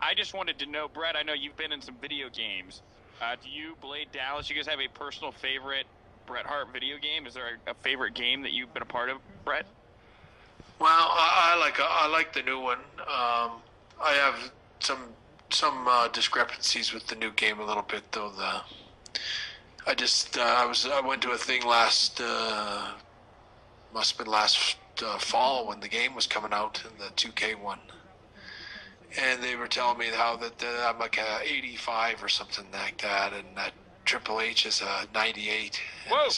I just wanted to know, Brett, I know you've been in some video games. Do you, Blade Dallas, you guys have a personal favorite Bret Hart video game? Is there a favorite game that you've been a part of, Brett? Well, I like the new one. I have some discrepancies with the new game a little bit, though. I went to a thing must have been last fall when the game was coming out in the 2K one, and they were telling me how that I'm like a 85 or something like that, and that Triple H is a 98. Whoa!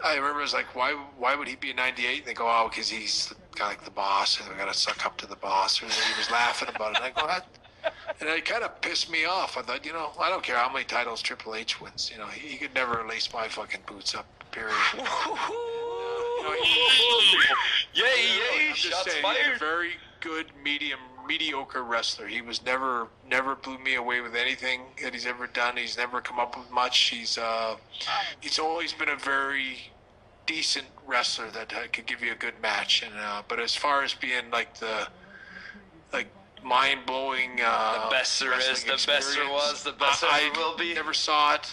I remember I was like, why would he be a 98? And they go, oh, because he's kind of like the boss, and we got to suck up to the boss. And he was laughing about it. And I go, that. And it kind of pissed me off. I thought, I don't care how many titles Triple H wins. He could never lace my fucking boots up, period. Yay, I'm just shots saying, fired. he's a very good, mediocre wrestler. He was never blew me away with anything that he's ever done. He's never come up with much. He's always been a very decent wrestler that could give you a good match. And but as far as being like mind-blowing the best there is, the best there was, the best there will be. I never saw it.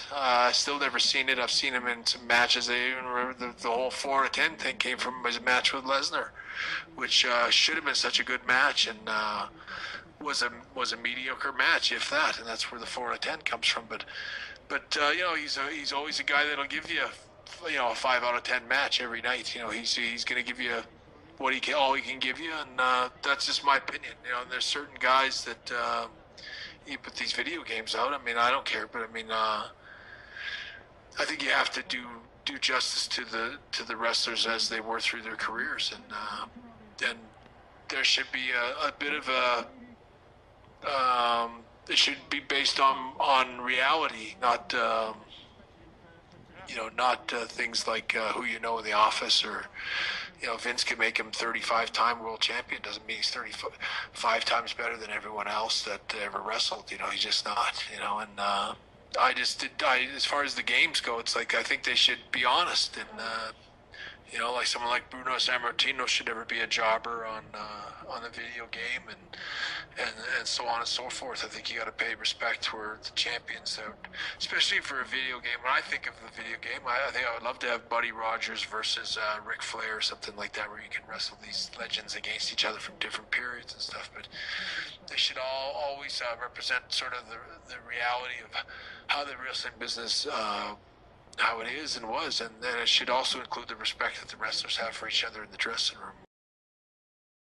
Still never seen it. I've seen him in some matches. I even remember the whole 4 to 10 thing came from his match with Lesnar, which should have been such a good match, and was a mediocre match, if that. And that's where the 4 to 10 comes from. But he's always a guy that'll give you a 5 out of 10 match every night. He's going to give you all he can give you, and that's just my opinion. There's certain guys that you put these video games out. I mean, I don't care, but I mean, I think you have to do justice to the wrestlers as they were through their careers, and there should be a bit of it should be based on reality, not not things like who in the office, or Vince can make him 35-time world champion. Doesn't mean he's 35 times better than everyone else that ever wrestled. He's just not. And as far as the games go, it's like I think they should be honest, and like someone like Bruno Sammartino should never be a jobber on the video game, and so on and so forth. I think you got to pay respect for the champions, especially for a video game. When I think of the video game, I think I would love to have Buddy Rogers versus Ric Flair or something like that, where you can wrestle these legends against each other from different periods and stuff. But they should always represent sort of the reality of how the wrestling business how it is and was, and then it should also include the respect that the wrestlers have for each other in the dressing room,